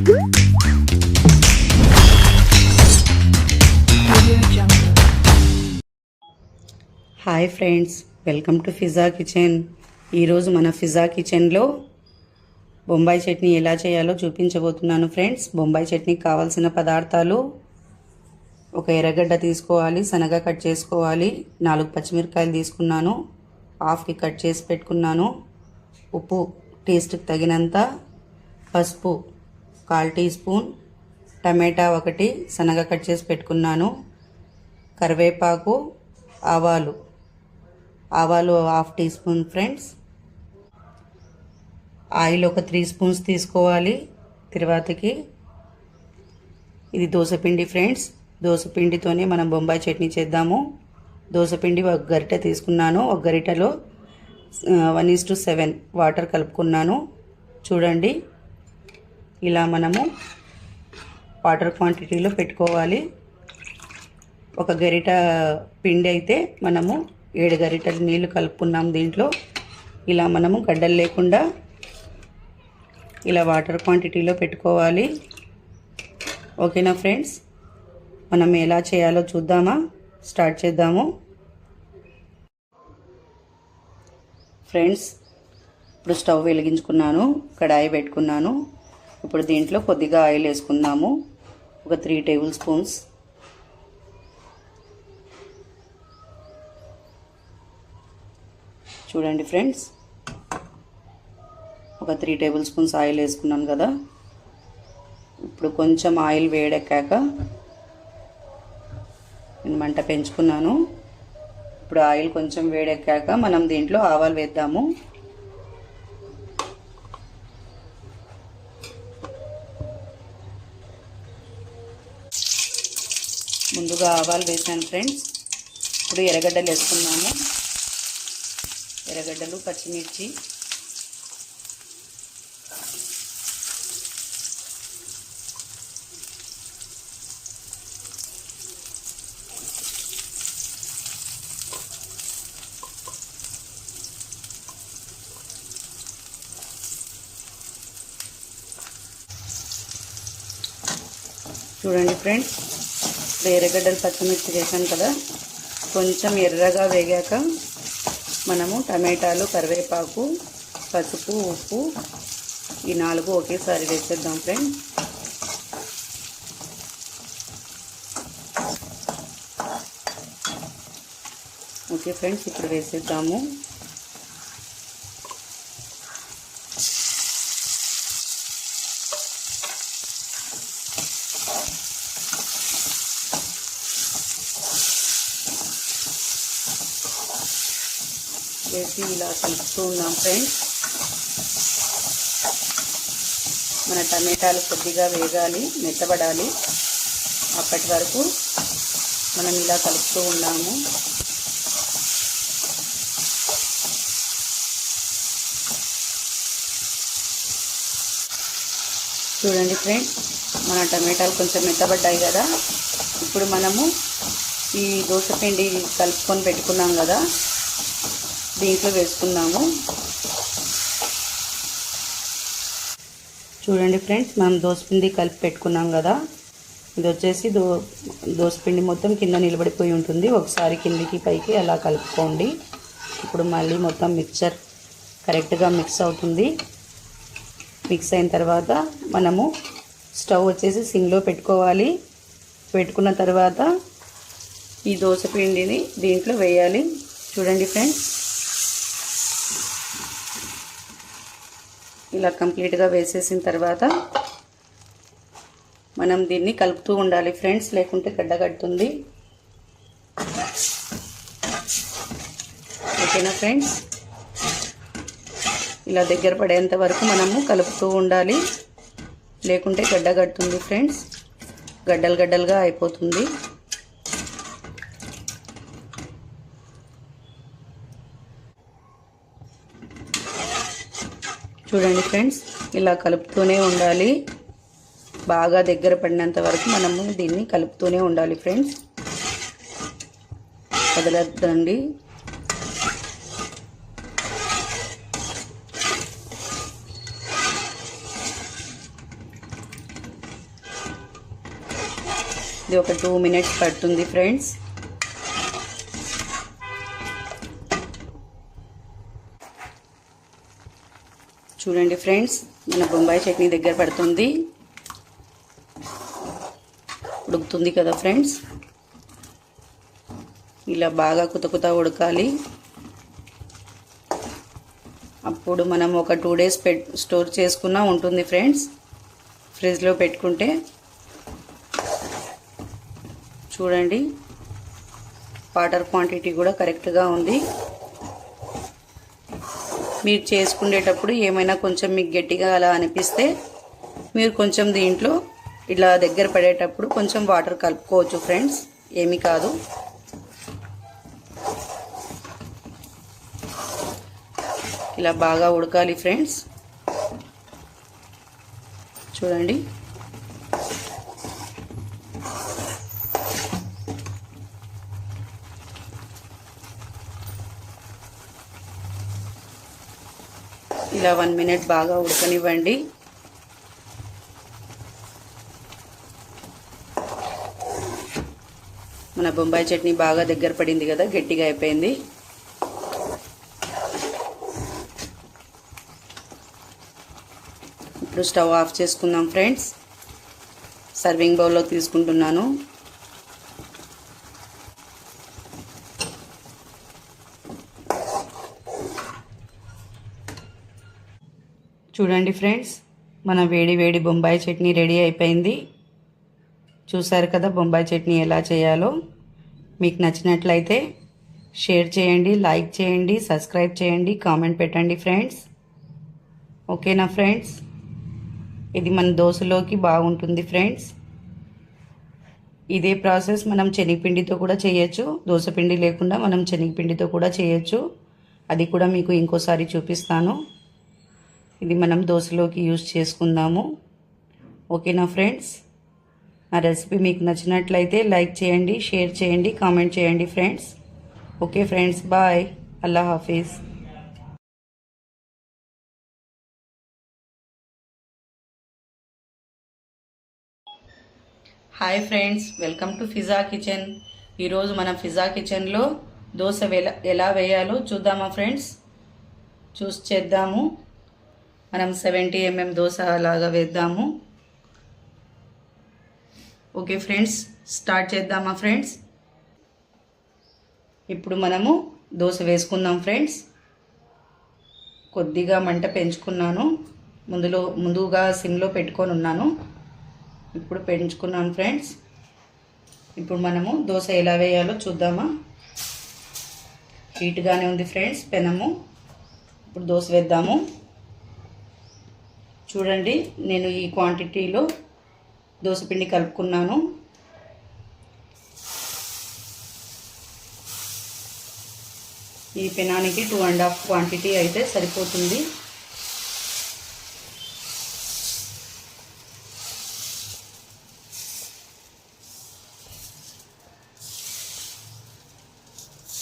Hi friends, welcome to pizza kitchen. ఈరోజు మన pizza కిచెన్లో బొంబాయి చట్నీ ఎలా చేయాలో చూపించబోతున్నాను ఫ్రెండ్స్. బొంబాయి చట్నీకి కావాల్సిన పదార్థాలు: ఒక ఎర్రగడ్డ తీసుకోవాలి, సన్నగా కట్ చేసుకోవాలి. 4 పచ్చిమిరపకాయలు తీసుకున్నాను, హాఫ్కి కట్ చేసి పెట్టుకున్నాను. ఉప్పు టేస్ట్కి తగినంత, పసుపు 1/4 టీ స్పూన్, టమాటా 1 సన్నగా కట్ చేసి పెట్టుకున్నాను, కరివేపాకు, ఆవాలు 1/2 టీ స్పూన్ ఫ్రెండ్స్. ఆయిల్ ఒక 3 స్పూన్స్ తీసుకోవాలి. తర్వాతకి ఇది దోసపిండి ఫ్రెండ్స్. దోసపిండితోనే మనం బొంబాయి చట్నీ చేద్దాము. దోసపిండి 1 గరిటె తీసుకున్నాను. 1 గరిటెలో 1:7 వాటర్ కలుపుకున్నాను. చూడండి, ఇలా మనము వాటర్ క్వాంటిటీలో పెట్టుకోవాలి. 1 గరిట పిండి అయితే మనము 7 గరిటెలు నీళ్లు కలుపుకున్నాం దీంట్లో. ఇలా మనము గడ్డలు లేకుండా ఇలా వాటర్ క్వాంటిటీలో పెట్టుకోవాలి. ఓకేనా ఫ్రెండ్స్, మనం ఎలా చేయాలో చూద్దామా? స్టార్ట్ చేద్దాము ఫ్రెండ్స్. ఇప్పుడు స్టవ్ వెలిగించుకున్నాను, కడాయి పెట్టుకున్నాను. ఇప్పుడు దీంట్లో కొద్దిగా ఆయిల్ వేసుకుందాము. ఒక 3 టేబుల్ స్పూన్స్. చూడండి ఫ్రెండ్స్, ఒక 3 టేబుల్ స్పూన్స్ ఆయిల్ వేసుకున్నాను కదా. ఇప్పుడు కొంచెం ఆయిల్ వేడెక్కాక నేను మంట పెంచుకున్నాను. ఇప్పుడు ఆయిల్ కొంచెం వేడెక్కాక మనం దీంట్లో ఆవాలు వేద్దాము. ముందుగా ఆవాలు వేసాను ఫ్రెండ్స్. ఇప్పుడు ఎర్రగడ్డలు వేసుకున్నాము. ఎర్రగడ్డలు, పచ్చిమిర్చి, చూడండి ఫ్రెండ్స్, ఎర్రగడ్డలు, పచ్చిమిర్చి వేసాను కదా. కొంచెం ఎర్రగా వేగాక మనము టమాటాలు, కరివేపాకు, పసుపు, ఉప్పు ఈ 4 ఒకేసారి వేసేద్దాం ఫ్రెండ్స్. ఓకే ఫ్రెండ్స్, ఇప్పుడు వేసేద్దాము. వేసి ఇలా కలుపుతూ ఉన్నాం ఫ్రెండ్స్. మన టమాటాలు కొద్దిగా వేగాలి, మెత్తబడాలి. అప్పటి వరకు మనం ఇలా కలుపుతూ ఉన్నాము. చూడండి ఫ్రెండ్స్, మన టమాటాలు కొంచెం మెత్తబడ్డాయి కదా. ఇప్పుడు మనము ఈ దోసపిండి కలుపుకొని పెట్టుకున్నాం కదా, దీంట్లో వేసుకుందాము. చూడండి ఫ్రెండ్స్, మనం దోసపిండి కలిపి పెట్టుకున్నాం కదా. ఇది వచ్చేసి దోసపిండి మొత్తం కింద నిలబడిపోయి ఉంటుంది. ఒకసారి కిందికి పైకి అలా కలుపుకోండి. ఇప్పుడు మళ్ళీ మొత్తం మిక్చర్ కరెక్ట్గా మిక్స్ అవుతుంది. మిక్స్ అయిన తర్వాత మనము స్టవ్ వచ్చేసి సిమ్లో పెట్టుకోవాలి. పెట్టుకున్న తర్వాత ఈ దోసపిండిని దీంట్లో వేయాలి. చూడండి ఫ్రెండ్స్, ఇలా కంప్లీట్గా వేసేసిన తర్వాత మనం దీన్ని కలుపుతూ ఉండాలి ఫ్రెండ్స్, లేకుంటే గడ్డ కడుతుంది. ఓకేనా ఫ్రెండ్స్, ఇలా దగ్గర పడేంత వరకు మనము కలుపుతూ ఉండాలి, లేకుంటే గడ్డ కడుతుంది ఫ్రెండ్స్. గడ్డలు గడ్డలుగా అయిపోతుంది. చూడండి ఫ్రెండ్స్, ఇలా కలుపుతూనే ఉండాలి. బాగా దగ్గర పడినంత వరకు మనము దీన్ని కలుపుతూనే ఉండాలి ఫ్రెండ్స్. వదలొద్దండి. ఇది ఒక 2 మినిట్స్ పడుతుంది ఫ్రెండ్స్. చూడండి ఫ్రెండ్స్, మన బొంబాయి చట్నీ దగ్గర పడుతుంది, ఉడుకుతుంది కదా ఫ్రెండ్స్. ఇలా బాగా కుత ఉడకాలి. అప్పుడు మనం ఒక 2 డేస్ స్టోర్ చేసుకున్నా ఉంటుంది ఫ్రెండ్స్, ఫ్రిడ్జ్లో పెట్టుకుంటే. చూడండి, వాటర్ క్వాంటిటీ కూడా కరెక్ట్గా ఉంది. మీరు చేసుకునేటప్పుడు ఏమైనా కొంచెం మీకు గట్టిగా అలా అనిపిస్తే మీరు కొంచెం దీంట్లో ఇలా దగ్గర పడేటప్పుడు కొంచెం వాటర్ కలుపుకోవచ్చు ఫ్రెండ్స్, ఏమీ కాదు. ఇలా బాగా ఉడకాలి ఫ్రెండ్స్. చూడండి, ఇలా 1 మినిట్ బాగా ఉడకనివ్వండి. మన బొంబాయి చట్నీ బాగా దగ్గర పడింది కదా, గట్టిగా అయిపోయింది. ఇప్పుడు స్టవ్ ఆఫ్ చేసుకుందాం ఫ్రెండ్స్. సర్వింగ్ బౌల్లో తీసుకుంటున్నాను. చూడండి ఫ్రెండ్స్, మన వేడి బొంబాయి చట్నీ రెడీ అయిపోయింది. చూసారు కదా బొంబాయి చట్నీ ఎలా చేయాలో. మీకు నచ్చినట్లయితే షేర్ చేయండి, లైక్ చేయండి, సబ్స్క్రైబ్ చేయండి, కామెంట్ పెట్టండి ఫ్రెండ్స్. ఓకేనా ఫ్రెండ్స్? ఇది మన దోశలోకి బాగుంటుంది ఫ్రెండ్స్. ఇదే ప్రాసెస్ మనం శనగపిండితో కూడా చేయొచ్చు. దోశ పిండి లేకుండా మనం శనగపిండితో కూడా చేయొచ్చు. అది కూడా మీకు ఇంకోసారి చూపిస్తాను. ఇది మనం దోశలోకి యూజ్ చేసుకుందాము. ఓకేనా ఫ్రెండ్స్? నా రెసిపీ మీకు నచ్చినట్లయితే లైక్ చేయండి, షేర్ చేయండి, కామెంట్ చేయండి ఫ్రెండ్స్. Okay friends, bye. అల్లా హాఫీజ్. Hi friends, welcome to Fiza kitchen. ఈరోజు మనం ఫిజా కిచెన్లో దోశ ఎలా వేయాలో చూద్దామా ఫ్రెండ్స్? చేద్దాము. మనం 70 mm దోశ లాగా వేద్దాము. ఓకే ఫ్రెండ్స్, స్టార్ట్ చేద్దామా ఫ్రెండ్స్? ఇప్పుడు మనము దోశ వేసుకుందాం ఫ్రెండ్స్. కొద్దిగా మంట పెంచుకున్నాను. ముందుగా సిమ్లో పెట్టుకొని ఉన్నాను. ఇప్పుడు పెంచుకున్నాను ఫ్రెండ్స్. ఇప్పుడు మనము దోశ ఎలా వేయాలో చూద్దామా? హీట్గానే ఉంది ఫ్రెండ్స్ పెనము. ఇప్పుడు దోశ వేద్దాము. చూడండి, నేను ఈ క్వాంటిటీలో దోసపిండి కలుపుకున్నాను. ఈ పెనానికి 2.5 క్వాంటిటీ అయితే సరిపోతుంది.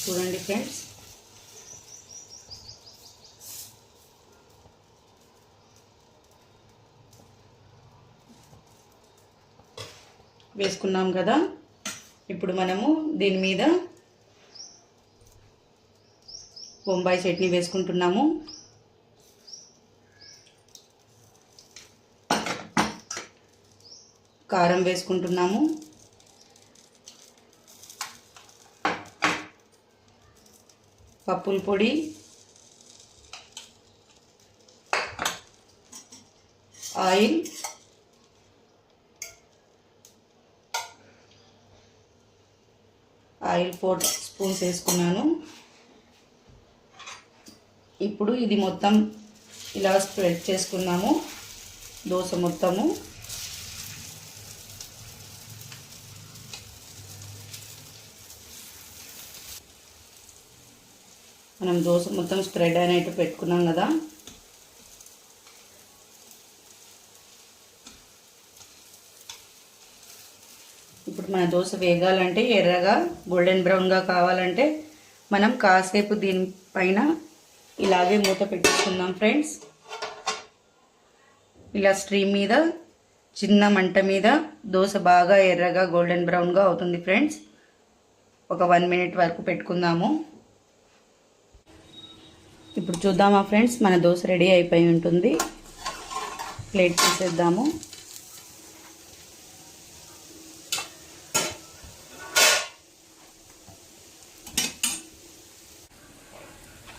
చూడండి ఫ్రెండ్స్, వేసుకున్నాం కదా. ఇప్పుడు మనము దీని మీద బొంబాయి చట్నీ వేసుకుంటున్నాము. కారం వేసుకుంటున్నాము. పప్పుల పొడి, ఆయిల్, ఆయిల్ 4 స్పూన్స్ వేసుకున్నాను. ఇప్పుడు ఇది మొత్తం ఇలా స్ప్రెడ్ చేసుకున్నాము, దోశ మొత్తము. మనం దోశ మొత్తం స్ప్రెడ్ అయినట్టు పెట్టుకున్నాం కదా. ఇప్పుడు మన దోశ వేగాలంటే, ఎర్రగా గోల్డెన్ బ్రౌన్గా కావాలంటే మనం కాసేపు దీనిపైన ఇలాగే మూత పెట్టుకుందాం ఫ్రెండ్స్. ఇలా స్ట్రీమ్ మీద చిన్న మంట మీద దోశ బాగా ఎర్రగా గోల్డెన్ బ్రౌన్గా అవుతుంది ఫ్రెండ్స్. ఒక 1 మినిట్ వరకు పెట్టుకుందాము. ఇప్పుడు చూద్దామా ఫ్రెండ్స్, మన దోశ రెడీ అయిపోయి ఉంటుంది. ప్లేట్ తీసేద్దాము.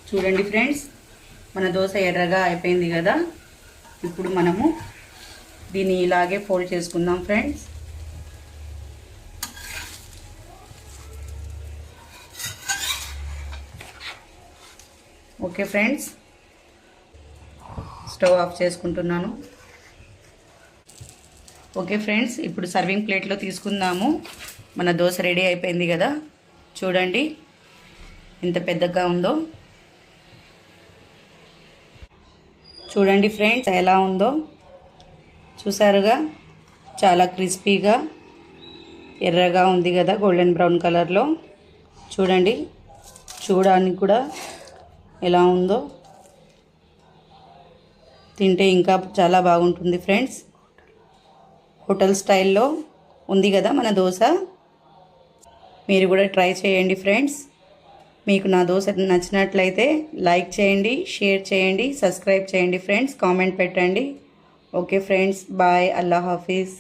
చూడండి ఫ్రెండ్స్, మన దోశ ఎర్రగా అయిపోయింది కదా. ఇప్పుడు మనము దీన్ని ఇలాగే ఫోల్డ్ చేసుకుందాం friends. Okay friends, stove off చేసుకుంటున్నాను. ఓకే ఫ్రెండ్స్, ఇప్పుడు సర్వింగ్ ప్లేట్లో తీసుకుందాము. మన దోశ రెడీ అయిపోయింది కదా. చూడండి ఎంత పెద్దగా ఉందో. చూడండి ఫ్రెండ్స్ ఎలా ఉందో. చూసారుగా, చాలా క్రిస్పీగా ఎర్రగా ఉంది కదా, గోల్డెన్ బ్రౌన్ కలర్లో. చూడండి, చూడడానికి కూడా ఎలా ఉందో. తింటే ఇంకా చాలా బాగుంటుంది ఫ్రెండ్స్. హోటల్ స్టైల్లో ఉంది కదా మన దోశ. మీరు కూడా ట్రై చేయండి ఫ్రెండ్స్. మీకు నా దోశ నచ్చినట్లయితే లైక్ చేయండి, షేర్ చేయండి, సబ్స్క్రైబ్ చేయండి ఫ్రెండ్స్. కామెంట్ పెట్టండి. Okay friends, bye. అల్లా హాఫీజ్.